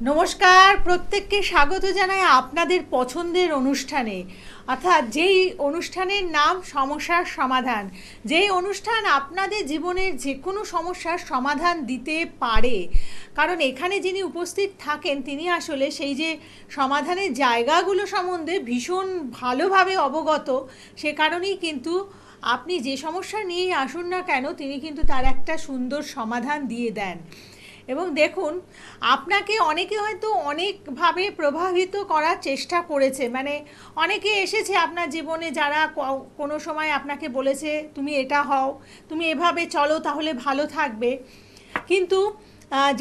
নমস্কার, প্রত্যেককে স্বাগত জানাই আপনাদের পছন্দের অনুষ্ঠানে, অর্থাৎ যেই অনুষ্ঠানের নাম সমস্যার সমাধান। যেই অনুষ্ঠান আপনাদের জীবনের যে কোনো সমস্যার সমাধান দিতে পারে, কারণ এখানে যিনি উপস্থিত থাকেন তিনি আসলে সেই যে সমাধানের জায়গাগুলো সম্বন্ধে ভীষণ ভালোভাবে অবগত। সে কারণেই কিন্তু আপনি যে সমস্যা নিয়েই আসুন না কেন, তিনি কিন্তু তার একটা সুন্দর সমাধান দিয়ে দেন। এবং দেখুন, আপনাকে অনেকে হয়তো অনেকভাবে প্রভাবিত করার চেষ্টা করেছে, মানে অনেকে এসেছে আপনার জীবনে যারা কোনো সময় আপনাকে বলেছে তুমি এটা হও, তুমি এভাবে চলো তাহলে ভালো থাকবে। কিন্তু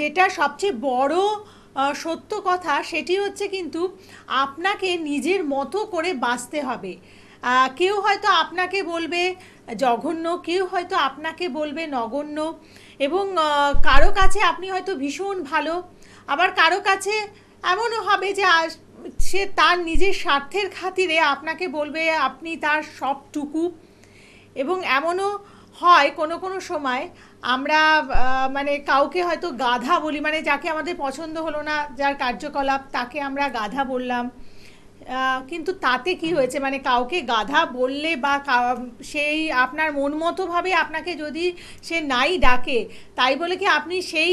যেটা সবচেয়ে বড় সত্য কথা সেটি হচ্ছে কিন্তু আপনাকে নিজের মতো করে বাঁচতে হবে। কেউ হয়তো আপনাকে বলবে জঘন্য, কেউ হয়তো আপনাকে বলবে নগণ্য, এবং কারো কাছে আপনি হয়তো ভীষণ ভালো, আবার কারো কাছে এমনও হবে যে সে তার নিজের স্বার্থের খাতিরে আপনাকে বলবে আপনি তার সবটুকু। এবং এমনও হয় কোনো কোনো সময় আমরা মানে কাউকে হয়তো গাধা বলি, মানে যাকে আমাদের পছন্দ হলো না, যার কার্যকলাপ তাকে আমরা গাধা বললাম। কিন্তু তাতে কি হয়েছে, মানে কাউকে গাধা বললে বা সেই আপনার মন মতোভাবে আপনাকে যদি সে নাই ডাকে, তাই বলে কি আপনি সেই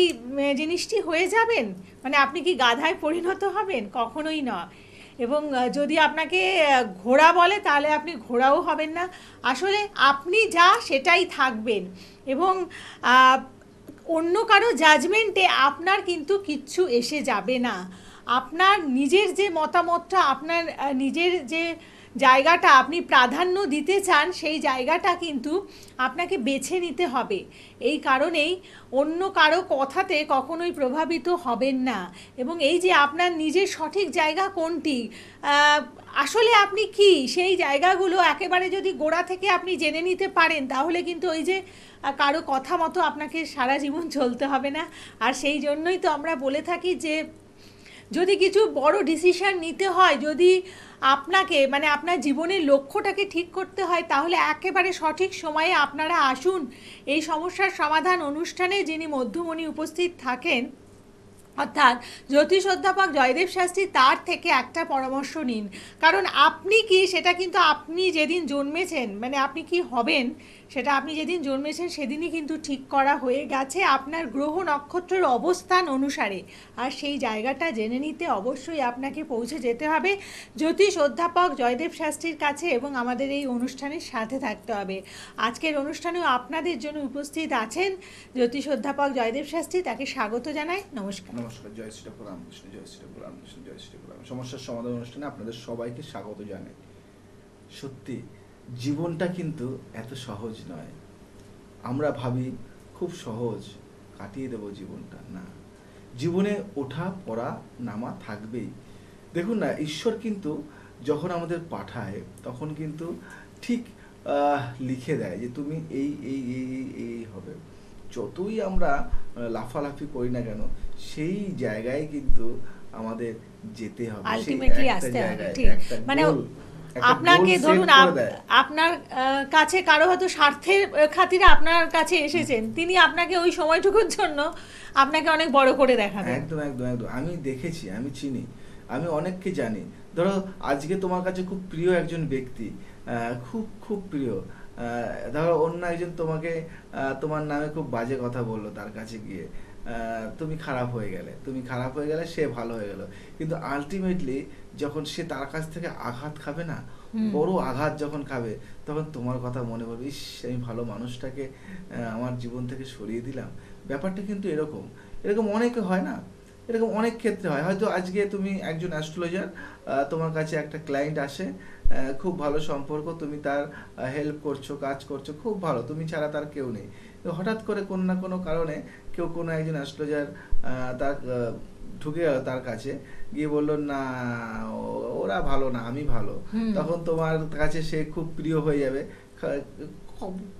জিনিসটি হয়ে যাবেন? মানে আপনি কি গাধায় পরিণত হবেন? কখনোই নয়। এবং যদি আপনাকে ঘোড়া বলে তাহলে আপনি ঘোড়াও হবেন না। আসলে আপনি যা সেটাই থাকবেন। এবং অন্য কারো জাজমেন্টে আপনার কিন্তু কিচ্ছু এসে যাবে না। আপনার নিজের যে মতামতটা, আপনার নিজের যে জায়গাটা আপনি প্রাধান্য দিতে চান, সেই জায়গাটা কিন্তু আপনাকে বেছে নিতে হবে। এই কারণেই অন্য কারো কথাতে কখনোই প্রভাবিত হবেন না। এবং এই যে আপনার নিজের সঠিক জায়গা কোনটি, আসলে আপনি কি, সেই জায়গাগুলো একেবারে যদি গোড়া থেকে আপনি জেনে নিতে পারেন, তাহলে কিন্তু ওই যে কারো কথা মতো আপনাকে সারা জীবন চলতে হবে না। আর সেই জন্যই তো আমরা বলে থাকি যে যদি কিছু বড় ডিসিশন নিতে হয়, যদি আপনাকে মানে আপনার জীবনের লক্ষ্যটাকে ঠিক করতে হয়, তাহলে একেবারে সঠিক সময়ে আপনারা আসুন এই সমস্যার সমাধান অনুষ্ঠানে। যিনি মধ্যমণি উপস্থিত থাকেন, অর্থাৎ জ্যোতিষ অধ্যাপক জয়দেব শাস্ত্রী, তার থেকে একটা পরামর্শ নিন। কারণ আপনি কি সেটা কিন্তু আপনি যেদিন জন্মেছেন, মানে আপনি কি হবেন সেটা আপনি যেদিন জন্মেছেন সেদিনই কিন্তু ঠিক করা হয়ে গেছে আপনার গ্রহ নক্ষত্রের অবস্থান অনুসারে। আর সেই জায়গাটা জেনে নিতে অবশ্যই আপনাকে পৌঁছে যেতে হবে জ্যোতিষ অধ্যাপক জয়দেব শাস্ত্রীর কাছে, এবং আমাদের এই অনুষ্ঠানের সাথে থাকতে হবে। আজকের অনুষ্ঠানেও আপনাদের জন্য উপস্থিত আছেন জ্যোতিষ অধ্যাপক জয়দেব শাস্ত্রী, তাকে স্বাগত জানাই। নমস্কার। নমস্কার। জয় শ্রী ঠাকুর রামকৃষ্ণ, জয় শ্রী ঠাকুর রামকৃষ্ণ, জয় শ্রী ঠাকুর রাম। সমস্যার সমাধান অনুষ্ঠানে আপনাদের সবাইকে স্বাগত জানাই। সত্যি জীবনটা কিন্তু এত সহজ নয়। আমরা ভাবি খুব সহজ, কাটিয়ে দেব জীবনটা। না, জীবনে ওঠা পড়া নামা থাকবেই। দেখুন না, ঈশ্বর কিন্তু যখন আমাদের পাঠায় তখন কিন্তু ঠিক লিখে দেয় যে তুমি এই এই এই এই এই হবে। যতই আমরা লাফালাফি করি না কেন, সেই জায়গায় কিন্তু আমাদের যেতে হবে। আলটিমেটলি আসতে হবে, ঠিক। মানে আপনাকে ধরুন আপনার কাছে কারো হয়তো স্বার্থের খাতিরে আপনার কাছে এসেছেন, তিনি আপনাকে ওই সময়টুকুর জন্য আপনাকে অনেক বড় করে দেখাবেন। একদম একদম একদম। আমি দেখেছি, আমি চিনি, আমি অনেককে জানি। ধরো আজকে তোমার কাছে খুব প্রিয় একজন ব্যক্তি, খুব খুব প্রিয়, ধরো অন্য একজন তোমাকে তোমার নামে খুব বাজে কথা বললো, তার কাছে গিয়ে তুমি খারাপ হয়ে গেলে, সে ভালো হয়ে গেল। কিন্তু আলটিমেটলি যখন সে তার কাছ থেকে আঘাত খাবে না, বড় আঘাত যখন খাবে, তখন তোমার কথা মনে পড়বে, ইস আমি ভালো মানুষটাকে আমার জীবন থেকে সরিয়ে দিলাম। ব্যাপারটা কিন্তু এরকম এরকম অনেকে হয় না, এরকম অনেক ক্ষেত্রে হয়। হয়তো আজকে তুমি একজন অ্যাস্ট্রোলজার, তোমার কাছে একটা ক্লায়েন্ট আসে, খুব ভালো সম্পর্ক, তুমি তার হেল্প করছো, কাজ করছো, খুব ভালো, তুমি ছাড়া তার কেউ নেই। হঠাৎ করে কোনো না কোনো কারণে কেউ কোনো একজন অ্যাস্ট্রোলজার তার ঢুকে গেল তার কাছে, গিয়ে বললো না ওরা ভালো না, আমি ভালো। তখন তোমার কাছে সে খুব প্রিয় হয়ে যাবে।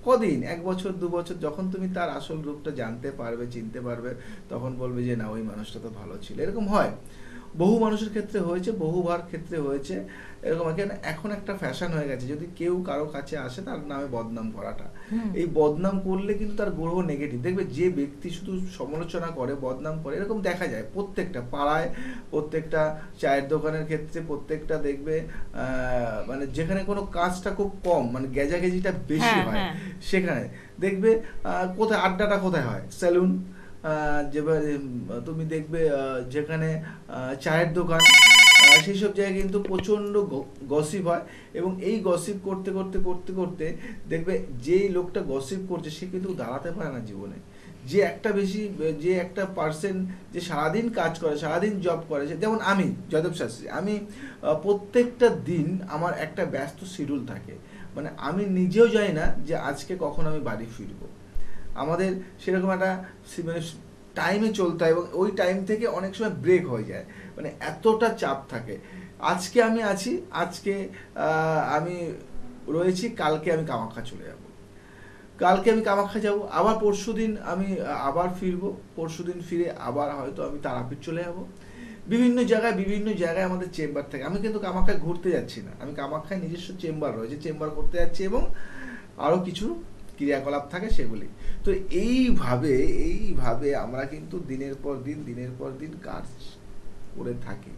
কদিন, 1 বছর 2 বছর, যখন তুমি তার আসল রূপটা জানতে পারবে, চিনতে পারবে, তখন বলবে যে না, ওই মানুষটা তো ভালো ছিল। এরকম হয়। বহু মানুষের ক্ষেত্রে হয়েছে, বহুবার ক্ষেত্রে হয়েছে এরকম। এখন একটা ফ্যাশন হয়ে গেছে, যদি কেউ কারো কাছে আসে তার নামে বদনাম করাটা। এই বদনাম করলে কিন্তু তার গ্রহ নেগেটিভ। দেখবে যে ব্যক্তি শুধু সমালোচনা করে, বদনাম করে, এরকম দেখা যায় প্রত্যেকটা পাড়ায়, প্রত্যেকটা চায়ের দোকানের ক্ষেত্রে, প্রত্যেকটা দেখবে মানে যেখানে কোনো কাজটা খুব কম, মানে গেজাগেজিটা বেশি হয়, সেখানে দেখবে কোথায় আড্ডাটা কোথায় হয়, সেলুন, যেভাবে তুমি দেখবে যেখানে চায়ের দোকান, সেই সব জায়গায় কিন্তু প্রচণ্ড গসিপ হয়। এবং এই গসিপ করতে করতে করতে করতে দেখবে যেই লোকটা গসিপ করছে সে কিন্তু দাঁড়াতে পারে না জীবনে। যে একটা পার্সন যে সারাদিন কাজ করে, সারাদিন জব করে, যেমন আমি জয়দেব শাস্ত্রী, আমি প্রত্যেকটা দিন আমার একটা ব্যস্ত শিডিউল থাকে, মানে আমি নিজেও জানি না যে আজকে কখন আমি বাড়ি ফিরবো। আমাদের সেরকম একটা মানে টাইমে চলতে হয়, এবং ওই টাইম থেকে অনেক সময় ব্রেক হয়ে যায়, মানে এতটা চাপ থাকে। আজকে আমি আছি, আজকে আমি রয়েছি, কালকে আমি কামাখ্যা চলে যাব, কালকে আমি কামাখ্যা যাব, আবার পরশুদিন আমি আবার ফিরবো, পরশুদিন ফিরে আবার হয়তো আমি তারাপীঠ চলে যাব। বিভিন্ন জায়গায় আমাদের চেম্বার থাকে। আমি কিন্তু কামাখ্যায় ঘুরতে যাচ্ছি না, আমি কামাখ্যায় নিজস্ব চেম্বার রয়েছে, চেম্বার করতে যাচ্ছি, এবং আরও কিছু ক্রিয়াকলাপ থাকে সেগুলি। তো এইভাবে আমরা কিন্তু দিনের পর দিন কাজ করে থাকি।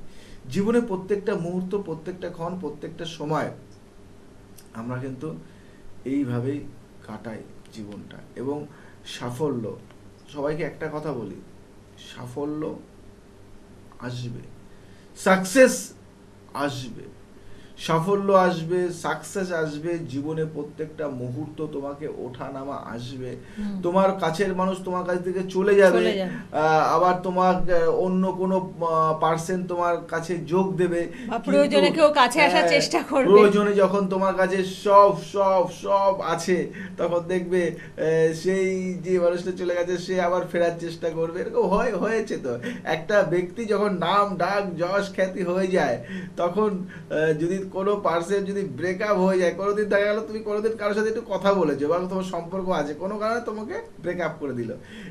জীবনে প্রত্যেকটা মুহূর্ত, প্রত্যেকটা ক্ষণ, প্রত্যেকটা সময় আমরা কিন্তু এইভাবেই কাটাই জীবনটা। এবং সাফল্য, সবাইকে একটা কথা বলি, সাফল্য আসবে, সাকসেস আসবে, সাফল্য আসবে, সাকসেস আসবে, জীবনে প্রত্যেকটা মুহূর্ত তোমাকে ওঠা নামা আসবে। তোমার কাছের মানুষ তোমার কাছ থেকে চলে যাবে, আবার তোমার অন্য কোনো পার্সন তোমার কাছে যোগ দেবে, প্রয়োজনে কেউ কাছে আসার চেষ্টা করবে, প্রয়োজনে যখন তোমার কাছে সব সব সব আছে তখন দেখবে সেই যে মানুষটা চলে গেছে সে আবার ফেরার চেষ্টা করবে। এরকম হয়েছে তো। একটা ব্যক্তি যখন নাম ডাক যশ খ্যাতি হয়ে যায়, তখন যদি কোনো পার্সন যদি ব্রেকআপ হয়ে যায়, কোনোদিন দেখা গেল তুমি কোনোদিন কারোর সাথে একটু কথা বলেছো বা তোমার সম্পর্ক আছে, কোনো কারণে তোমাকে ব্রেকআপ করে দিল,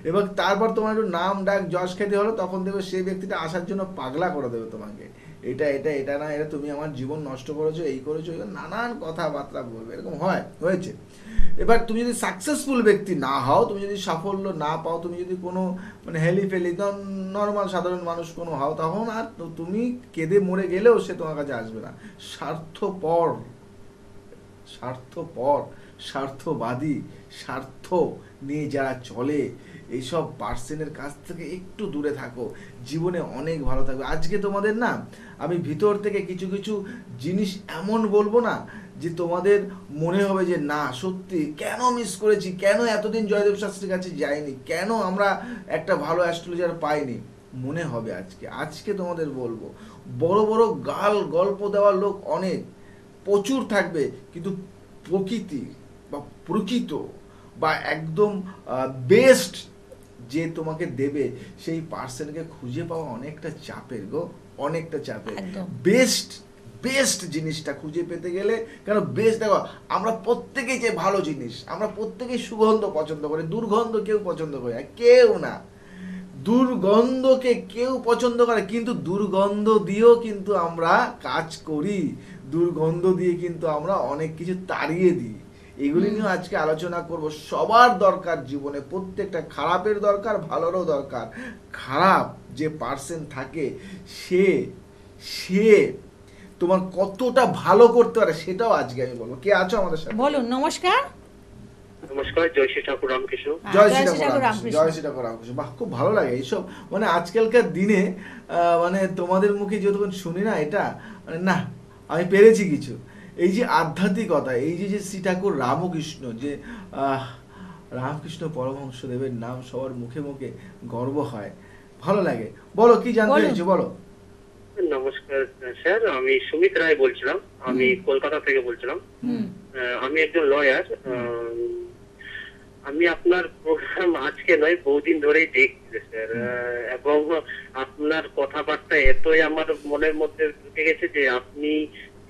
এবং তারপর তোমার একটু নাম ডাক যশ খ্যাতি হলো, তখন দেখবে সেই ব্যক্তিটা আসার জন্য পাগলা করে দেবে তোমাকে। এটা না, এটা তুমি আমার জীবন নষ্ট করেছো, এই করেছো, নানান কথাবার্তা বলবে। এরকম হয়েছে। এবার তুমি যদি সাকসেসফুল ব্যক্তি না হও, তুমি যদি সাফল্য না পাও, তুমি যদি কোনো মানে হেলিফেলি নর্মাল সাধারণ মানুষ কোনো হও, তখন আর তুমি কেঁদে মরে গেলেও সে তোমার কাছে আসবে না। স্বার্থপর, স্বার্থবাদী, স্বার্থ নিয়ে যারা চলে, এইসব পার্সনের কাছ থেকে একটু দূরে থাকো, জীবনে অনেক ভালো থাকবে। আজকে তোমাদের না আমি ভিতর থেকে কিছু কিছু জিনিস এমন বলবো না যে তোমাদের মনে হবে যে না সত্যি কেন মিস করেছি, কেন এতদিন জয়দেব শাস্ত্রীর কাছে যাইনি, কেন আমরা একটা ভালো অ্যাস্ট্রোলজার পাইনি, মনে হবে আজকে তোমাদের বলবো। বড় বড় গল্প দেওয়ার লোক অনেক প্রচুর থাকবে, কিন্তু প্রকৃত বা একদম বেস্ট যে তোমাকে দেবে সেই পার্সনকে খুঁজে পাওয়া অনেকটা চাপের গো, অনেকটা চাপের। বেস্ট জিনিসটা খুঁজে পেতে গেলে, কেন বেস্ট দেখো, আমরা প্রত্যেকেই যে ভালো জিনিস, আমরা প্রত্যেকেই সুগন্ধ পছন্দ করি, দুর্গন্ধ কেউ পছন্দ করে না, কেউ না। দুর্গন্ধকে কেউ পছন্দ করে, কিন্তু দুর্গন্ধ দিয়েও কিন্তু আমরা কাজ করি, দুর্গন্ধ দিয়ে কিন্তু আমরা অনেক কিছু তাড়িয়ে দিই। এগুলি নিয়ে আজকে আলোচনা করব। সবার দরকার জীবনে, প্রত্যেকটা, খারাপের দরকার, ভালোরও দরকার। খারাপ যে পার্সন থাকে সে তোমার কতটা ভালো করতে পারে সেটাও আজকে আমি বলবো। কে আছো আমাদের সাথে? বলুন। নমস্কার। জয় শ্রী ঠাকুর রামকৃষ্ণ। জয় শ্রী ঠাকুর রামকৃষ্ণ। বাহ, খুব ভালো লাগে এইসব, মানে আজকালকার দিনে মানে তোমাদের মুখে যতক্ষণ শুনি না, এটা মানে না আমি পেরেছি কিছু। এই যে আধ্যাত্মিকতা, এই যে শ্রী ঠাকুর রামকৃষ্ণ, যে রামকৃষ্ণ পরমহংসদেবের নাম সবার মুখে মুখে গর্ব হয়, ভালো লাগে। বলো কি জানতে চাইছো, বলো। নমস্কার স্যার, আমি সুমিত রায় বলছিলাম, আমি কলকাতা থেকে বলছিলাম। আমি একজন লয়ার। আমি আপনার প্রোগ্রাম আজকে নয় বহুদিন ধরেই দেখছি স্যার, এবং আপনার কথাবার্তা এতই আমার মনের মধ্যে ঢুকে গেছে যে আপনি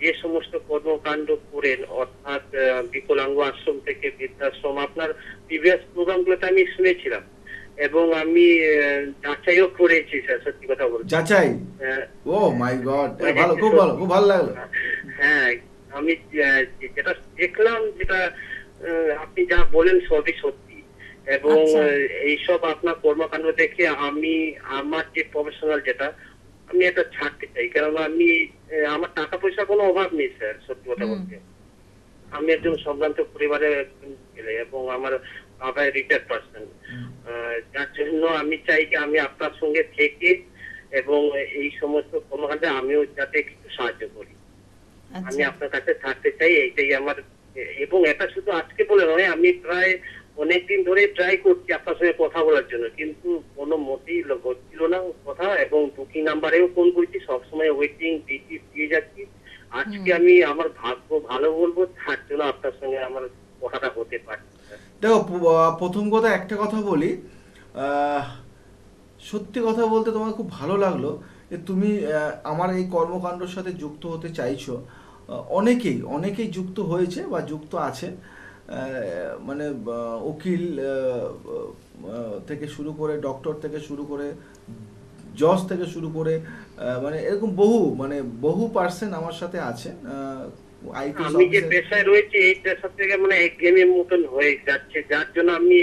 যে সমস্ত কর্মকাণ্ড করেন, অর্থাৎ বিকলাঙ্গ আশ্রম থেকে বৃদ্ধাশ্রম, আপনার প্রিভিয়াস প্রোগ্রামগুলোতে আমি শুনেছিলাম। এবং আমি যাচাইও করেছি স্যার, সত্যি কথা বলতে। যাচাই? আহ, ও মাই গড, ভালো, খুব ভালো, খুব ভালো লাগলো। হ্যাঁ, আমি যেটা দেখলাম, যেটা আপনি যা বলেন সবই সত্যি। এবং আচ্ছা। এইসব আপনার কর্মকাণ্ড দেখে আমি আমার যে প্রফেশনাল যেটা, আমি এটা ছাড়তে চাই। কারণ আমি আমার টাকা পয়সা কোনো অভাব নেই স্যার, সত্যি কথা হুম। বলতে। আমি একজন সম্ভ্রান্ত পরিবারের একজন ছেলে এবং আমার বাবা রিটায়ার্ড পার্সন। যার জন্য আমি চাই যে আমি আপনার সঙ্গে থেকে এবং এই সমস্ত কর্মকাণ্ডে আমিও যাতে কিছু সাহায্য করি। আমি আচ্ছা। আপনার কাছে থাকতে চাই, এইটাই আমার। এবং এটা শুধু আজকে বলে নয়, আমি প্রায় অনেকদিন ধরে ট্রাই করছি আপনার সঙ্গে কথা বলার জন্য, কিন্তু কোনো মতেই হচ্ছিল না কথা। এবং বুকিং নাম্বারেও ফোন করছি, সবসময় ওয়েটিং দিয়ে যাচ্ছি। আজকে আমি আমার ভাগ্য ভালো বলবো, তার জন্য আপনার সঙ্গে আমার কথাটা হতে পারছে। দেখো, প্রথম কথা একটা কথা বলি, আহ, সত্যি কথা বলতে তোমার খুব ভালো লাগলো যে তুমি আমার এই কর্মকাণ্ডের সাথে যুক্ত হতে চাইছো। অনেকেই অনেকেই যুক্ত হয়েছে বা যুক্ত আছে, মানে উকিল থেকে শুরু করে, ডক্টর থেকে শুরু করে, জজ থেকে শুরু করে, মানে এরকম বহু পার্সন আমার সাথে আছে। আইটি আমি যে অফিসে পেশায় রয়েছে, এই পেশা থেকে মানে এক গেমের মতন হয়ে যাচ্ছে, যার জন্য আমি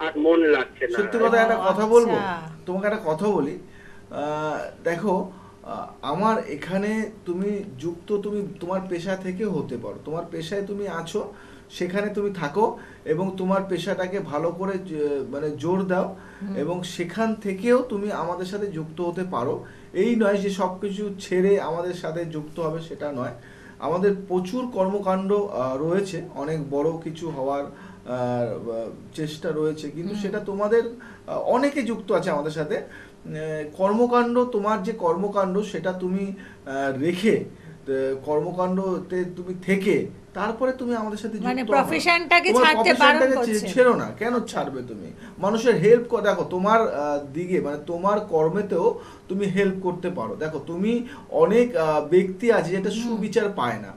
আর মন লাগছে না। সত্যি কথা একটা ও, কথা বলবো, আচ্ছা। তোমাকে একটা কথা বলি। দেখো, আমার এখানে তুমি যুক্ত, তুমি তোমার পেশা থেকে হতে পারো, তোমার পেশায় তুমি আছো, সেখানে তুমি থাকো এবং তোমার পেশাটাকে ভালো করে মানে জোর দাও, এবং সেখান থেকেও তুমি আমাদের সাথে যুক্ত হতে পারো। এই নয় যে সব কিছু ছেড়ে আমাদের সাথে যুক্ত হবে, সেটা নয়। আমাদের প্রচুর কর্মকাণ্ড রয়েছে, অনেক বড় কিছু হওয়ার চেষ্টা রয়েছে, কিন্তু সেটা তোমাদের অনেকে যুক্ত আছে আমাদের সাথে। কর্মকাণ্ড, তোমার যে কর্মকাণ্ড সেটা তুমি রেখে, কর্মকাণ্ডতে তুমি থেকে তারপরে তুমি আমাদের সাথে মানে যুক্ত হও। প্রফেশনটাকে তোমার ছাড়তে বারণ প্রফেশনটাকে করছে। ছেড়ো না। কেন ছাড়বে তুমি? মানুষের হেল্প দেখো, তোমার দিকে মানে তোমার কর্মেতেও তুমি হেল্প করতে পারো। দেখো, তুমি অনেক ব্যক্তি আছে যেটা সুবিচার পায় না,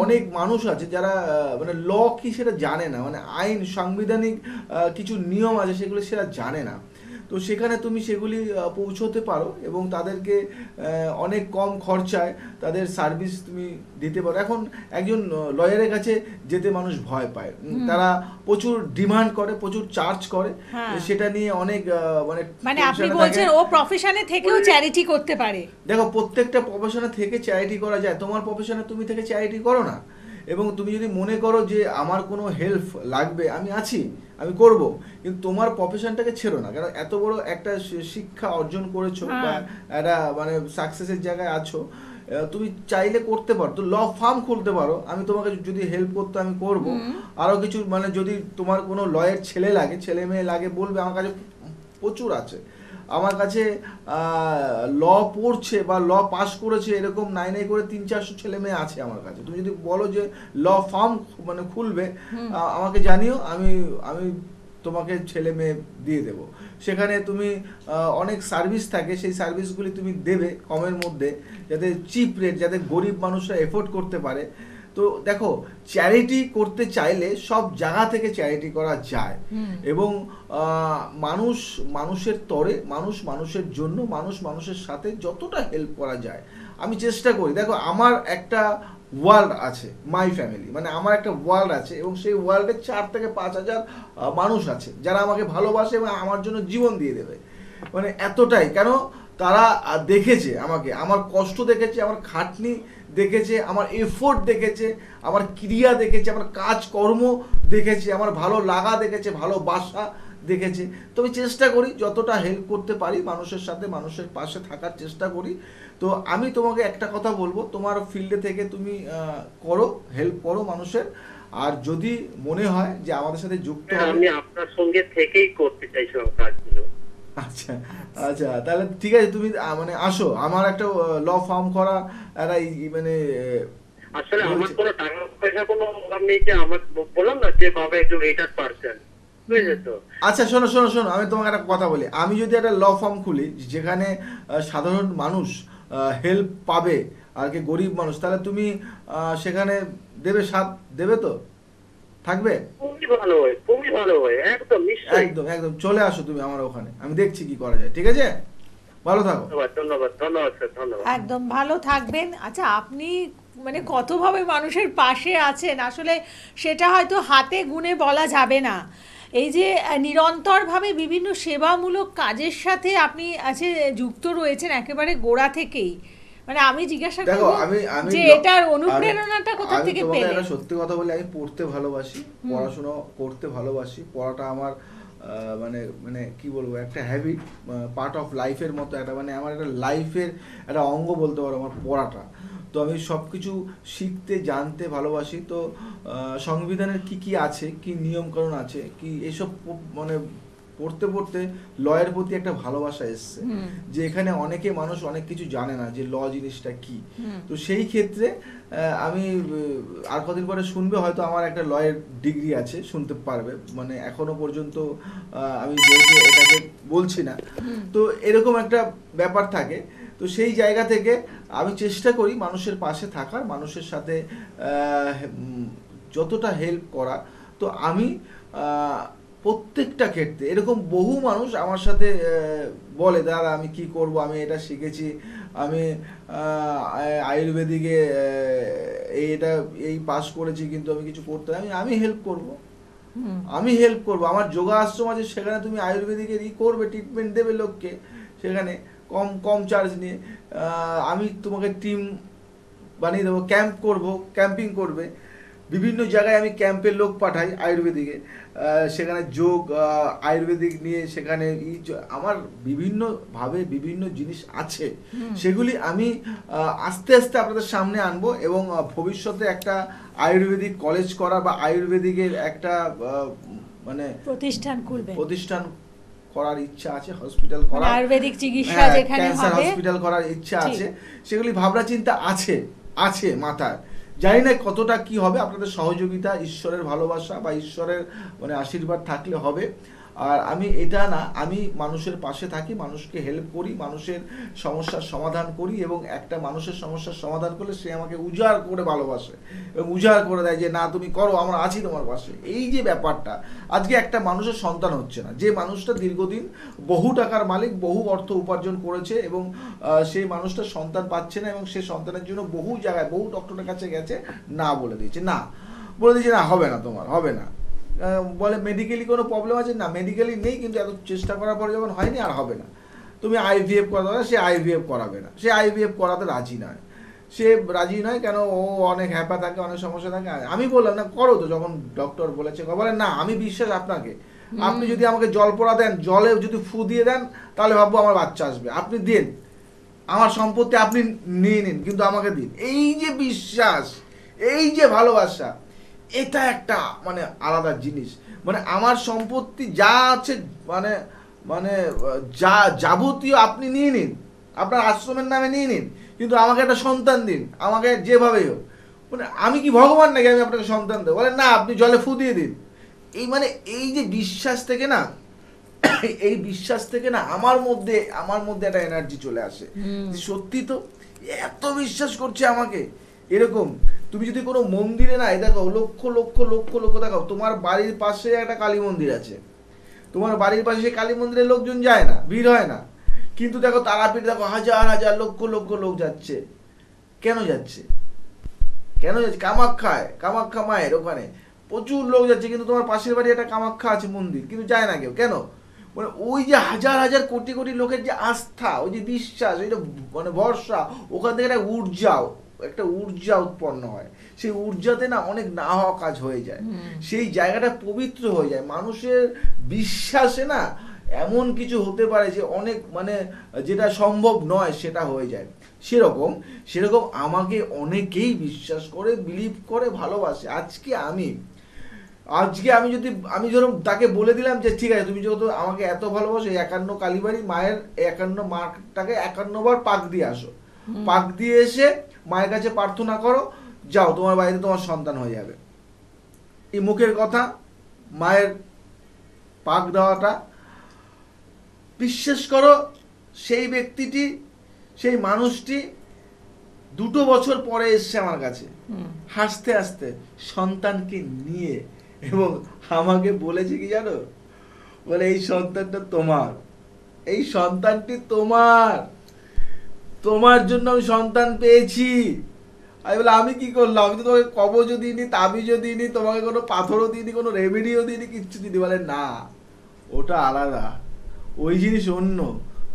অনেক মানুষ আছে যারা মানে ল কি সেটা জানে না, মানে আইন, সাংবিধানিক কিছু নিয়ম আছে সেগুলো সেটা জানে না। তো সেখানে তুমি সেগুলি পৌঁছতে পারো এবং তাদেরকে অনেক কম খরচায় তাদের সার্ভিস তুমি দিতে পারো। এখন একজন লয়ারের কাছে যেতে মানুষ ভয় পায়, তারা প্রচুর ডিমান্ড করে, প্রচুর চার্জ করে, হ্যাঁ। সেটা নিয়ে অনেক মানে মানে আপনি tension এ বলছেন থাকে। ও প্রফেশনে থেকেও চ্যারিটি করতে পারে। দেখো, প্রত্যেকটা প্রফেশনে থেকে চ্যারিটি করা যায়, তোমার প্রফেশনে তুমি থেকে চ্যারিটি করো না। এবং তুমি যদি মনে করো যে আমার কোনো হেল্প লাগবে, আমি আছি, আমি করব, কিন্তু তোমার প্রফেশনটাকে ছেড়ো না। কারণ এত বড় একটা শিক্ষা অর্জন করেছো বা হ্যাঁ। একটা মানে সাকসেসের জায়গায় আছো, তুমি চাইলে করতে পারো, তো ল ফার্ম খুলতে পারো। আমি তোমাকে যদি হেল্প করতে আমি করব। আরও কিছু মানে যদি তোমার কোনো লয়ের ছেলে লাগে, ছেলে মেয়ে লাগে, বলবে, আমার কাছে প্রচুর আছে। আমার কাছে ল পড়ছে বা ল পাস করেছে এরকম নাই নাই করে 300-400 ছেলে মেয়ে আছে আমার কাছে। তুমি যদি বলো যে ল ফার্ম মানে খুলবে, আমাকে জানিও, আমি আমি তোমাকে ছেলে মেয়ে দিয়ে দেবো। সেখানে তুমি অনেক সার্ভিস থাকে, সেই সার্ভিসগুলি তুমি দেবে কমের মধ্যে, যাতে চিপ রেট, যাতে গরিব মানুষরা এফোর্ড করতে পারে। তো দেখো, চ্যারিটি করতে চাইলে সব জায়গা থেকে চ্যারিটি করা যায়, এবং মানুষ মানুষের তরে, মানুষ মানুষের জন্য, মানুষ মানুষের সাথে যতটা হেল্প করা যায় আমি চেষ্টা করি। দেখো, আমার একটা ওয়ার্ল্ড আছে, মাই ফ্যামিলি, মানে আমার একটা ওয়ার্ল্ড আছে, এবং সেই ওয়ার্ল্ডে 4 থেকে 5 হাজার মানুষ আছে যারা আমাকে ভালোবাসে এবং আমার জন্য জীবন দিয়ে দেবে। মানে এতটাই, কেন তারা দেখেছে আমাকে, আমার কষ্ট দেখেছে, আমার খাটনি দেখেছে, আমার এফোর্ট দেখেছে, আমার ক্রিয়া দেখেছে, আমার কাজকর্ম দেখেছে, আমার ভালো লাগা দেখেছে, ভালোবাসা দেখেছে। তো আমি চেষ্টা করি যতটা হেল্প করতে পারি, মানুষের সাথে, মানুষের পাশে থাকার চেষ্টা করি। তো আমি তোমাকে একটা কথা বলবো, তোমার ফিল্ডে থেকে তুমি করো, হেল্প করো মানুষের। আর যদি মনে হয় যে আমাদের সাথে যুক্ত হবে, আমি আপনার সঙ্গে থেকেই করতে চাই সব কাজগুলো। আচ্ছা আচ্ছা, তাহলে ঠিক আছে, তুমি মানে আসো, আমার একটা ল ফার্ম করা একটা মানে আসলে আমার কোনো টাকা পয়সা কোনো অভাব নেই, যে আমার বললাম না যে বাবা একজন রিটায়ার্ড পার্সন, বুঝলে তো। আচ্ছা, শোনো শোনো শোনো, আমি তোমাকে একটা কথা বলি। আমি যদি একটা ল ফার্ম খুলি যেখানে সাধারণ মানুষ হেল্প পাবে, আর কি গরিব মানুষ, তাহলে তুমি সেখানে দেবে, সাথ দেবে তো? থাকবে? খুবই ভালো হয়, একদম নিশ্চয়ই। একদম একদম চলে আসো তুমি আমার ওখানে, আমি দেখছি কি করা যায়, ঠিক আছে? ভালো থাকো। ধন্যবাদ ধন্যবাদ ধন্যবাদ স্যার, ধন্যবাদ। একদম ভালো থাকবেন। আচ্ছা, আপনি মানে কতভাবে মানুষের পাশে আছেন আসলে সেটা হয়তো হাতে গুণে বলা যাবে না। এই যে নিরন্তরভাবে বিভিন্ন সেবামূলক কাজের সাথে আপনি আছে যুক্ত রয়েছেন একেবারে গোড়া থেকেই। মানে আমি জিজ্ঞাসা দেখো করব আমি যে এটার অনুপ্রেরণাটা কোথা আমি থেকে তোমাকে পেলেন? একটা সত্যি কথা বলি, আমি পড়তে ভালোবাসি, পড়াশোনা করতে ভালোবাসি। পড়াটা আমার মানে মানে কি বলবো, একটা হ্যাবিট, পার্ট অফ লাইফের মতো, একটা মানে আমার একটা লাইফের একটা অঙ্গ বলতে পারো আমার পড়াটা। তো আমি সব কিছু শিখতে জানতে ভালোবাসি। তো সংবিধানের কি কি আছে, কি নিয়মকানুন আছে, কি এসব মানে পড়তে পড়তে লয়ের প্রতি একটা ভালোবাসা এসছে, যে এখানে অনেকে মানুষ অনেক কিছু জানে না যে ল জিনিসটা কি। তো সেই ক্ষেত্রে আমি আর কদিন পরে শুনবে হয়তো আমার একটা লয়ের ডিগ্রি আছে, শুনতে পারবে, মানে এখনো পর্যন্ত আমি যেহেতু এটাকে বলছি না, তো এরকম একটা ব্যাপার থাকে। তো সেই জায়গা থেকে আমি চেষ্টা করি মানুষের পাশে থাকার, মানুষের সাথে যতটা হেল্প করা। তো আমি প্রত্যেকটা ক্ষেত্রে এরকম বহু মানুষ আমার সাথে বলে, দাদা আমি কি করব, আমি এটা শিখেছি, আমি আয়ুর্বেদিকে এটা এই পাস করেছি, কিন্তু আমি কিছু করতে, আমি হেল্প করব, আমি হেল্প করব। আমার যোগা আশ্রম আছে, সেখানে তুমি আয়ুর্বেদিকের করবে, ট্রিটমেন্ট দেবে লোককে, সেখানে কম কম চার্জ নিয়ে আমি তোমাকে টিম বানিয়ে দেবো, ক্যাম্প করব, ক্যাম্পিং করবে, বিভিন্ন জায়গায় আমি ক্যাম্পের লোক পাঠাই আয়ুর্বেদিকে, সেখানে যোগ আয়ুর্বেদিক নিয়ে সেখানে আমার বিভিন্নভাবে বিভিন্ন জিনিস আছে, সেগুলি আমি আস্তে আস্তে আপনাদের সামনে আনবো, এবং ভবিষ্যতে একটা আয়ুর্বেদিক কলেজ করা বা আয়ুর্বেদিকের একটা মানে প্রতিষ্ঠান করার ইচ্ছা আছে, হসপিটাল করা, আয়ুর্বেদিক চিকিৎসা যেখানে ক্যান্সার হবে, হসপিটাল করার ইচ্ছা আছে, সেগুলি ভাবনা চিন্তা আছে আছে মাথায়। জানি না কতটা কি হবে, আপনাদের সহযোগিতা, ঈশ্বরের ভালোবাসা বা ঈশ্বরের মানে আশীর্বাদ থাকলে হবে। আর আমি এটা না, আমি মানুষের পাশে থাকি, মানুষকে হেল্প করি, মানুষের সমস্যার সমাধান করি, এবং একটা মানুষের সমস্যার সমাধান করলে সে আমাকে উজাড় করে ভালোবাসে এবং উজাড় করে দেয় যে না তুমি করো, আমরা আছি তোমার পাশে। এই যে ব্যাপারটা, আজকে একটা মানুষের সন্তান হচ্ছে না, যে মানুষটা দীর্ঘদিন বহু টাকার মালিক, বহু অর্থ উপার্জন করেছে, এবং সেই মানুষটা সন্তান পাচ্ছে না, এবং সে সন্তানের জন্য বহু জায়গায় বহু ডক্টরের কাছে গেছে, না বলে দিয়েছে, না বলে দিয়েছে, না হবে না, তোমার হবে না, বলে মেডিকেলি কোনো প্রবলেম আছে, না মেডিকেলি নেই, কিন্তু এত চেষ্টা করার পরে যখন হয়নি আর হবে না, তুমি আইভিএফ করাতে হবে, সে আইভিএফ করাবে না, সে আইভিএফ করাতে রাজি নয়, সে রাজি নয় কেন, ও অনেক হ্যাপা থাকে, অনেক সমস্যা থাকে। আমি বললাম না করো, তো যখন ডক্টর বলেছে, বলে না আমি বিশ্বাস আপনাকে, আপনি যদি আমাকে জল পড়া দেন, জলে যদি ফু দিয়ে দেন, তাহলে ভাববো আমার বাচ্চা আসবে, আপনি দিন, আমার সম্পত্তি আপনি নিয়ে নিন, কিন্তু আমাকে দিন। এই যে বিশ্বাস, এই যে ভালোবাসা, এটা একটা মানে আলাদা জিনিস। মানে আমার সম্পত্তি যা আছে, মানে মানে যা যাবতীয় আপনি নিয়ে নিন, আপনার আশ্রমের নামে নিয়ে নিন, কিন্তু আমাকে একটা সন্তান দিন, আমাকে যেভাবেই হোক। মানে আমি কি ভগবান নাকি আমি আপনাকে সন্তান দেবো? বলে না আপনি জলে ফু দিয়ে দিন। এই মানে এই যে বিশ্বাস থেকে না, এই বিশ্বাস থেকে না আমার মধ্যে একটা এনার্জি চলে আসে, সত্যি তো এত বিশ্বাস করছে আমাকে। এরকম তুমি যদি কোনো মন্দিরে না, দেখো লক্ষ লক্ষ লক্ষ লক্ষ, দেখো তোমার বাড়ির পাশে একটা কালী মন্দির আছে, তোমার বাড়ির পাশে সেই কালী মন্দিরে লোকজন যায় না, ভিড় হয় না, কিন্তু দেখো তারাপীঠ দেখো হাজার হাজার লক্ষ লক্ষ লোক যাচ্ছে। কেন যাচ্ছে? কেন যাচ্ছে? কামাখ্যা মায়ের ওখানে প্রচুর লোক যাচ্ছে, কিন্তু তোমার পাশের বাড়ি একটা কামাখ্যা আছে মন্দির, কিন্তু যায় না কেউ। কেন? মানে ওই যে হাজার হাজার কোটি কোটি লোকের যে আস্থা, ওই যে বিশ্বাস, ওইটা মানে ভরসা, ওখান থেকে একটা ঊর্জা উৎপন্ন হয়, সেই ঊর্জাতে না অনেক না হওয়া কাজ হয়ে যায়, সেই জায়গাটা পবিত্র হয়ে যায়। মানুষের বিশ্বাসে না এমন কিছু হতে পারে যে অনেক মানে যেটা সম্ভব নয় সেটা হয়ে যায়। সেরকম আমাকে অনেকেই বিশ্বাস করে, বিলিভ করে, ভালোবাসে। আজকে আমি যদি ধরুন তাকে বলে দিলাম যে ঠিক আছে তুমি যেহেতু আমাকে এত ভালোবাসো, 51 কালীবাড়ি মায়ের 51 মাটাকে 51 বার পাক দিয়ে আসো, পাক দিয়ে এসে মায়ের কাছে প্রার্থনা করো, যাও তোমার বাড়িতে তোমার সন্তান হয়ে যাবে। এই মুখের কথা, মায়ের পাক দেওয়াটা, বিশ্বাস করো সেই ব্যক্তিটি, সেই মানুষটি 2 বছর পরে এসছে আমার কাছে হাসতে হাসতে, সন্তানকে নিয়ে এবং আমাকে বলেছে কি জানো, বলে এই সন্তানটা তোমার, এই সন্তানটি তোমার, তোমার জন্য আমি সন্তান পেয়েছি। আমি বলে আমি কি করলাম, আমি তো তোমাকে কবজও দিইনি, তাবিজও দিইনি, তোমাকে কোনো পাথরও দিইনি, কোনো রেমেডিও দিইনি, কিচ্ছু দিইনি। বলে না, ওটা আলাদা, ওই জিনিস অন্য,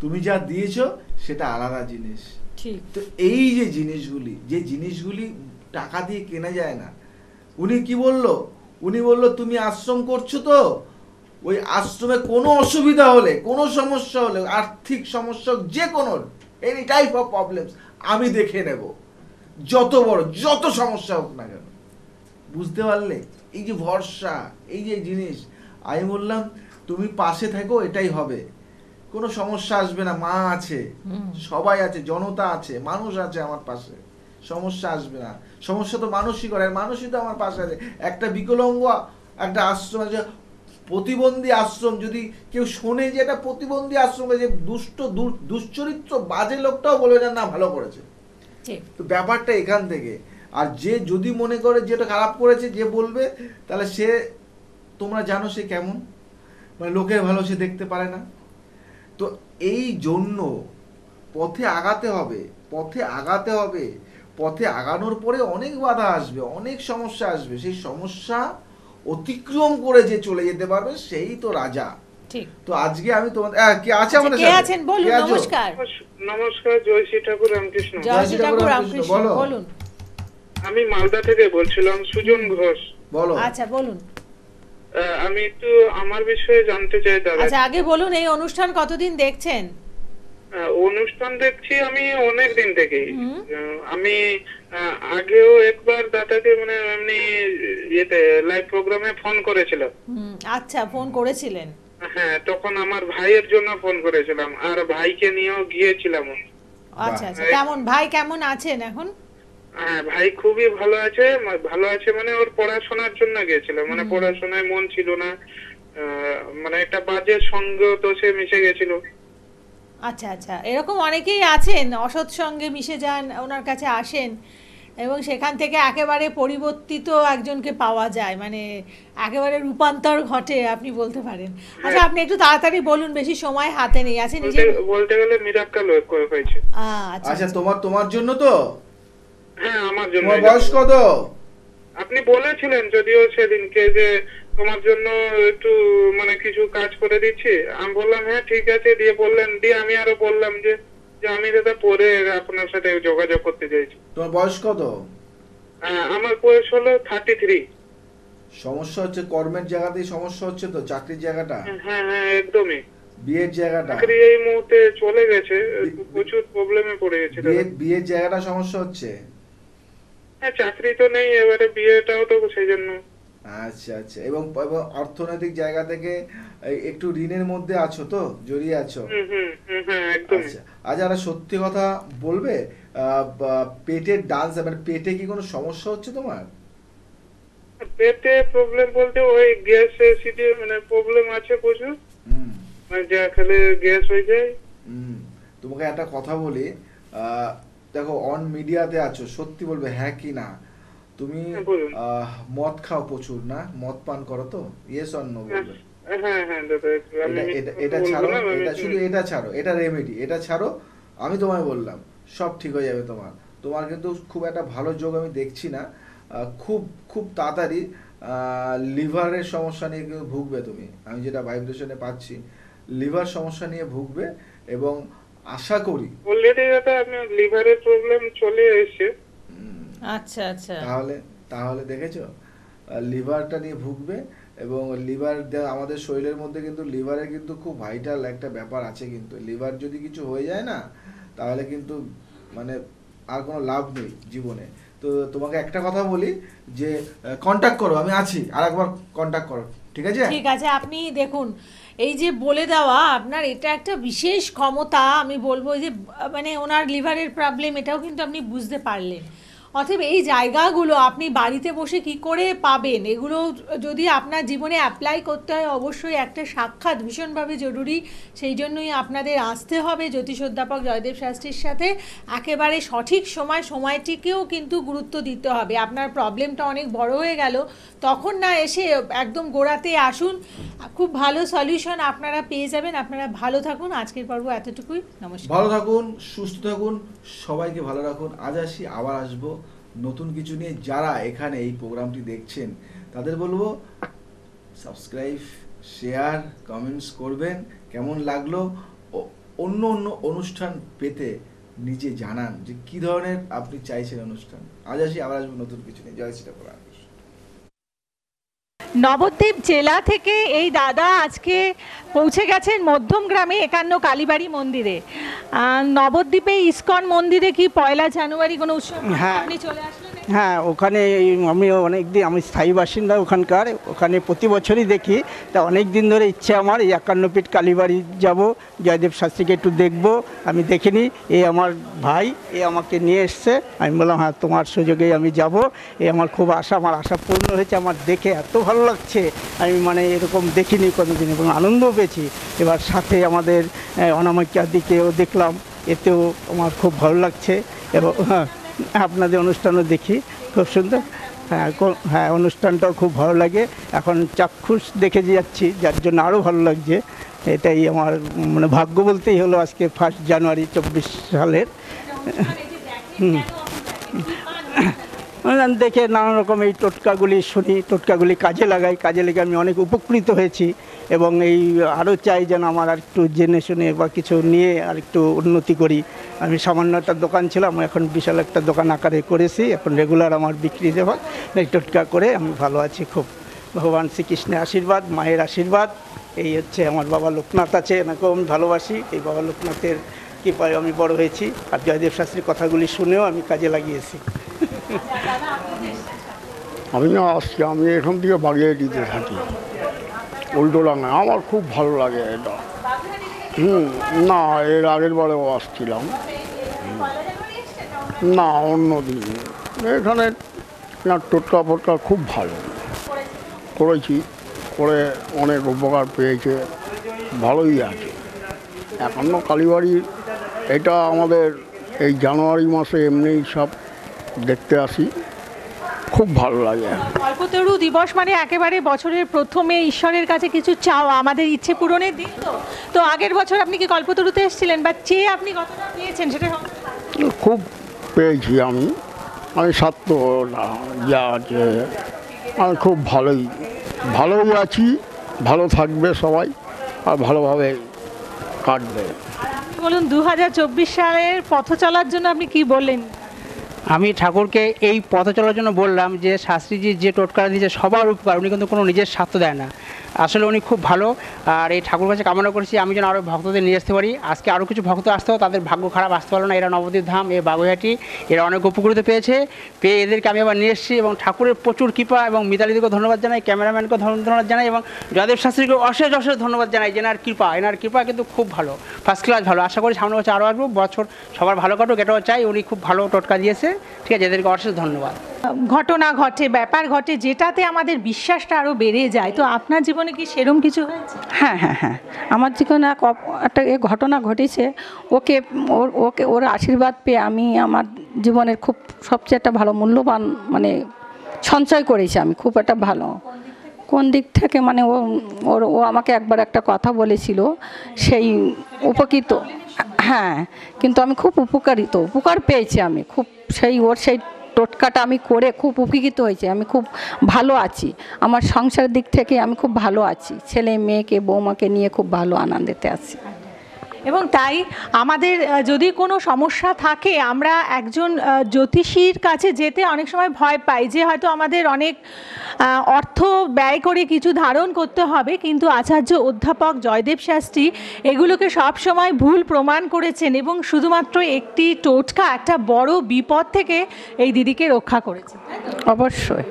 তুমি যা দিয়েছো সেটা আলাদা জিনিস। ঠিক। তো এই যে জিনিসগুলি, যে জিনিসগুলি টাকা দিয়ে কেনা যায় না, উনি কি বলল, উনি বলল তুমি আশ্রম করছো তো, ওই আশ্রমে কোনো অসুবিধা হলে, কোনো সমস্যা হলে, আর্থিক সমস্যা হোক, যে কোনো এনি টাইপ অফ প্রবলেমস আমি দেখে নেব, যত বড় যত সমস্যা হোক না কেন। বুঝতে পারলে এই যে ভরসা, এই যে জিনিস, আমি বললাম তুমি পাশে থাকো, এটাই হবে, কোনো সমস্যা আসবে না, মা আছে, সবাই আছে, জনতা আছে, মানুষ আছে আমার পাশে, সমস্যা আসবে না। সমস্যা তো মানুষই করে, আর মানুষই তো আমার পাশে আছে। একটা বিকলাঙ্গ, একটা আশ্রম আছে, প্রতিবন্ধী আশ্রম, যদি কেউ শোনে যে এটা প্রতিবন্ধী আশ্রম, যে দুশ্চরিত্র বাজে লোকটাও বলবে না ভালো করেছে। ঠিক। তো ব্যাপারটা এখান থেকে। আর যে যদি মনে করে যেটা খারাপ করেছে, যে বলবে, তাহলে সে, তোমরা জানো সে কেমন, মানে লোকের ভালো সে দেখতে পারে না। তো এই জন্য পথে আগাতে হবে, পথে আগাতে হবে। পথে আগানোর পরে অনেক বাধা আসবে, অনেক সমস্যা আসবে, সেই সমস্যা অতিক্রম করে যে চলে যেতে পারবে সেই তো রাজা। ঠিক। তো আজকে আমি তোমাদের কে আছে আমাদের কে সাথে? আছেন বলুন? কে আছো? নমস্কার। নমস্কার, জয় শ্রী ঠাকুর রামকৃষ্ণ। জয় শ্রী ঠাকুর রামকৃষ্ণ, বলো। বলুন। আমি মালদা থেকে বলছিলাম, সুজন ঘোষ। বলো। আচ্ছা বলুন। আমি একটু আমার বিষয়ে জানতে চাই দাদা। আচ্ছা আগে বলুন, এই অনুষ্ঠান কতদিন দেখছেন? অনুষ্ঠান দেখছি আমি অনেক দিন থেকেই। হুম। আমি আগেও একবার দাদাকে মানে এমনি ইয়েতে লাইভ প্রোগ্রামে ফোন করেছিলাম। আচ্ছা, ফোন করেছিলেন? হ্যাঁ, তখন আমার ভাইয়ের জন্য ফোন করেছিলাম, আর ভাইকে নিয়েও গিয়েছিলাম। আচ্ছা আচ্ছা, কেমন ভাই কেমন আছেন এখন? হ্যাঁ, ভাই খুবই ভালো আছে। ভালো আছে মানে ওর পড়াশোনার জন্য গেছিল, মানে পড়াশোনায় মন ছিল না, মানে একটা বাজে সঙ্গ তো সে মিশে গেছিল। আচ্ছা আচ্ছা, এরকম অনেকেই আছেন, অসৎ সঙ্গে মিশে যান, ওনার কাছে আসেন এবং সেখান থেকে একেবারে পরিবর্তিত একজনকে পাওয়া যায়, মানে একেবারে রূপান্তর ঘটে আপনি বলতে পারেন। আচ্ছা আপনি একটু তাড়াতাড়ি বলুন, বেশি সময় হাতে নেই। আছে নিজে বলতে গেলে মিরাক্কেল হয়েছে। আচ্ছা আচ্ছা, তোমার জন্য তো? হ্যাঁ, আমার জন্য। তোমার বয়স কত? আপনি বলেছিলেন যদিও সেদিনকে যে তোমার জন্য একটু মানে কিছু কাজ করে দিচ্ছি। আমি বললাম হ্যাঁ ঠিক আছে, দিয়ে বললেন, দিয়ে আমি আরো বললাম যে আমি দাদা পরে আপনার সাথে যোগাযোগ করতে চাইছি। তোমার বয়স কত? আমার বয়স হলো 33। সমস্যা হচ্ছে কর্মের জায়গাতেই সমস্যা হচ্ছে তো, চাকরির জায়গাটা? হ্যাঁ হ্যাঁ, একদমই। বিয়ের জায়গাটা? চাকরি এই মুহূর্তে চলে গেছে, প্রচুর প্রবলেমে পড়ে গেছে। বিয়ের জায়গাটা সমস্যা হচ্ছে? হ্যাঁ, চাকরি তো নেই, এবারে বিয়েটাও তো সেই জন্য। আচ্ছা আচ্ছা, এবং অর্থনৈতিক জায়গা থেকে একটু ঋণের মধ্যে আছো তো, জড়িয়ে আছো? হ্যাঁ একদম। আচ্ছা আচ্ছা, একটা সত্যি কথা বলবে, পেটের ডান্স, মানে পেটে কি কোনো সমস্যা হচ্ছে তোমার? পেটে প্রবলেম বলতে ওই গ্যাস অ্যাসিডি মানে প্রবলেম আছে প্রচুর, মানে যা খেলে গ্যাস হয়ে যায়। তোমাকে একটা কথা বলি, দেখো অন মিডিয়াতে আছো, সত্যি বলবে হ্যাঁ কি না, তুমি মদ খাও প্রচুর না? মদ পান করো তো? ইয়েস অর নো বলবে। হ্যাঁ হ্যাঁ দাদা, এটা ছাড়ো, এটা শুধু এটা ছাড়ো, এটা রেমেডি, এটা ছাড়ো, আমি তোমায় বললাম সব ঠিক হয়ে যাবে তোমার। তোমার কিন্তু খুব একটা ভালো যোগ আমি দেখছি না, খুব খুব তাড়াতাড়ি লিভারের সমস্যা নিয়ে কিন্তু ভুগবে তুমি, আমি যেটা ভাইব্রেশনে পাচ্ছি, লিভার সমস্যা নিয়ে ভুগবে, এবং আশা করি অলরেডি দাদা আমি লিভারের প্রবলেম চলে এসেছে। আচ্ছা আচ্ছা, তাহলে দেখেছো, লিভারটা নিয়ে ভুগবে, এবং লিভার আমাদের শরীরের মধ্যে কিন্তু লিভারের কিন্তু খুব ভাইটাল একটা ব্যাপার আছে, কিন্তু লিভার যদি কিছু হয়ে যায় না, তাহলে কিন্তু মানে আর কোনো লাভ নেই জীবনে। তো তোমাকে একটা কথা বলি যে কন্ট্যাক্ট করো, আমি আছি, আর একবার কন্ট্যাক্ট করো, ঠিক আছে? ঠিক আছে। আপনি দেখুন, এই যে বলে দেওয়া আপনার, এটা একটা বিশেষ ক্ষমতা আমি বলবো, যে মানে ওনার লিভারের প্রবলেম, এটাও কিন্তু আপনি বুঝতে পারলেন। অতএব এই জায়গাগুলো আপনি বাড়িতে বসে কি করে পাবেন, এগুলো যদি আপনার জীবনে অ্যাপ্লাই করতে হয় অবশ্যই একটা সাক্ষাৎ ভীষণভাবে জরুরি। সেই জন্যই আপনাদের আসতে হবে জ্যোতিষ অধ্যাপক জয়দেব শাস্ত্রীর সাথে। একেবারে সঠিক সময়টিকেও কিন্তু গুরুত্ব দিতে হবে। আপনার প্রবলেমটা অনেক বড় হয়ে গেল, তখন না এসে একদম গোড়াতে আসুন, খুব ভালো সলিউশন আপনারা পেয়ে যাবেন। আপনারা ভালো থাকুন। আজকের পর্ব এতটুকুই। নমস্কার। ভালো থাকুন, সুস্থ থাকুন, সবাইকে ভালো রাখুন। আজ আসি, আবার আসবো নতুন কিছু নিয়ে। যারা এখানে এই প্রোগ্রামটি দেখছেন তাদের বলবো সাবস্ক্রাইব, শেয়ার, কমেন্টস করবেন। কেমন লাগলো অন্য অন্য অনুষ্ঠান পেতে নিজে জানান যে কি ধরনের আপনি চাইছেন অনুষ্ঠান। আজ আসি, আবার আসবো নতুন কিছু নিয়ে। জয় শ্রীরাম। নবদ্বীপ জেলা থেকে এই দাদা আজকে পৌঁছে গেছেন মধ্যম গ্রামে 51 কালীবাড়ি মন্দিরে। নবদ্বীপে ইসকন মন্দিরে কি 1 জানুয়ারি কোনো উৎসব? হ্যাঁ। আপনি চলে আসলেন? হ্যাঁ, ওখানে আমি অনেক দিন, আমি স্থায়ী বাসিন্দা ওখানকার, ওখানে প্রতি বছরই দেখি। তা অনেক দিন ধরে ইচ্ছে আমার এই 51 ফিট কালীবাড়ি যাব, জয়দেব শাস্ত্রীকে একটু দেখব। আমি দেখিনি, এই আমার ভাই এ আমাকে নিয়ে এসছে। আমি বললাম হ্যাঁ, তোমার সুযোগেই আমি যাব। এই আমার খুব আশা, আমার আশা পূর্ণ হয়েছে। আমার দেখে এত ভালো লাগছে, আমি মানে এরকম দেখিনি কোনোদিন, এবং আনন্দও পেয়েছি। এবার সাথে আমাদের অনামিকা দিকেও দেখলাম, এতেও আমার খুব ভালো লাগছে। এবং হ্যাঁ, আপনাদের অনুষ্ঠানও দেখি, খুব সুন্দর। হ্যাঁ, অনুষ্ঠানটাও খুব ভালো লাগে। এখন চাক্ষুষ দেখে যাচ্ছি, যার জন্য আরও ভালো লাগছে। এটাই আমার মানে ভাগ্য বলতেই হলো আজকে 1 জানুয়ারি 24 সালের। দেখে নানা রকম এই টোটকাগুলি শুনি, টোটকাগুলি কাজে লাগাই, কাজে লেগে আমি অনেক উপকৃত হয়েছি। এবং এই আরও চাই যেন আমার আর একটু জেনে শুনে বা কিছু নিয়ে আর একটু উন্নতি করি। আমি সামান্য একটা দোকান ছিলাম, এখন বিশাল একটা দোকান আকারে করেছি। এখন রেগুলার আমার বিক্রি দেওয়া, এই টোটকা করে আমি ভালো আছি খুব। ভগবান শ্রীকৃষ্ণের আশীর্বাদ, মায়ের আশীর্বাদ, এই হচ্ছে। আমার বাবা লোকনাথ আছে, এনাকেও আমি ভালোবাসি। এই বাবা লোকনাথের কৃপায় আমি বড় হয়েছি, আর জয়দেব শাস্ত্রীর কথাগুলি শুনেও আমি কাজে লাগিয়েছি। আমি না আসছি, আমি এখান থেকে বাগিয়ে দিতে থাকি, উল্টোডাঙা। আমার খুব ভালো লাগে এটা। না, এর আগের বারেও আসছিলাম। না, অন্য দিন। এখানে টোটকা ফোটকা খুব ভালো করেছি, করে অনেক উপকার পেয়েছে, ভালোই আছে। 51 কালীবাড়ি এটা আমাদের এই জানুয়ারি মাসে এমনিই সব দেখতে আসি, খুব ভালো লাগে। কল্পতরু দিবস মানে একেবারে বছরের প্রথমে ঈশ্বরের কাছে কিছু চাওয়া, আমাদের ইচ্ছে পূরণের দিন। তো আগের বছর আপনি কি কল্পতরুতে এসেছিলেন, বা চেয়ে আপনি কতটা পেয়েছেন সেটা? খুব পেয়েছি আমি সাধ্য যা আছে, আমি খুব ভালোই আছি। ভালো থাকবে সবাই, আর ভালোভাবে কাটবে। বলুন, 2024 সালের পথ চলার জন্য আপনি কি বললেন? আমি ঠাকুরকে এই পথ চলার জন্য বললাম যে শাস্ত্রীজি যে টোটকা দিয়েছে সবার উপকার, উনি কিন্তু কোনো নিজের স্বার্থ দেয় না। আসলে উনি খুব ভালো। আর এই ঠাকুর কাছে কামনা করেছি আমি যেন আরও ভক্তদের নিয়ে আসতে পারি। আজকে আরও কিছু ভক্ত আসতেও তাদের ভাগ্য খারাপ, আসতে পারলো না। এরা নবদ্বীপ ধাম, এ বাগুইহাটি, এরা অনেক উপকৃত পেয়েছে। এদেরকে আমি আবার নিয়ে এসেছি, এবং ঠাকুরের প্রচুর কৃপা। এবং মিতালিদিকেও ধন্যবাদ জানাই, ক্যামেরাম্যানকেও ধন্যবাদ জানাই, এবং জয়দেব শাস্ত্রীকেও অশেষ ধন্যবাদ জানাই। এনার কৃপা কিন্তু খুব ভালো, ফার্স্ট ক্লাস ভালো। আশা করি সামনে বছর আরও আসবো, বছর সবার ভালো কাটুক, এটাও চাই। উনি খুব ভালো টোটকা দিয়েছে, ঠিক আছে, এদেরকে অশেষ ধন্যবাদ। ঘটনা ঘটে, ব্যাপার ঘটে, যেটাতে আমাদের বিশ্বাসটা আরও বেড়ে যায়। তো আপনার জীবনে কি সেরকম কিছু হয়েছে? হ্যাঁ, আমার জীবনে একটা ঘটনা ঘটেছে। ওর আশীর্বাদ পেয়ে আমি আমার জীবনের খুব সবচেয়ে একটা ভালো মূল্যবান মানে সঞ্চয় করেছি আমি, খুব একটা ভালো। কোন দিক থেকে মানে ও আমাকে একবার একটা কথা বলেছিল, সেই উপকৃত। হ্যাঁ, কিন্তু আমি খুব উপকার পেয়েছি আমি খুব। ওর সেই টোটকাটা আমি করে খুব উপকৃত হয়েছি। আমি খুব ভালো আছি, আমার সংসারের দিক থেকে আমি খুব ভালো আছি। ছেলে মেয়েকে, বৌমাকে নিয়ে খুব ভালো আনন্দেতে আছি। এবং তাই আমাদের যদি কোনো সমস্যা থাকে, আমরা একজন জ্যোতিষীর কাছে যেতে অনেক সময় ভয় পাই, যে হয়তো আমাদের অনেক অর্থ ব্যয় করে কিছু ধারণ করতে হবে। কিন্তু আচার্য অধ্যাপক জয়দেব শাস্ত্রী এগুলোকে সব সময় ভুল প্রমাণ করেছেন, এবং শুধুমাত্র একটি টোটকা একটা বড় বিপদ থেকে এই দিদিকে রক্ষা করেছেন। অবশ্যই।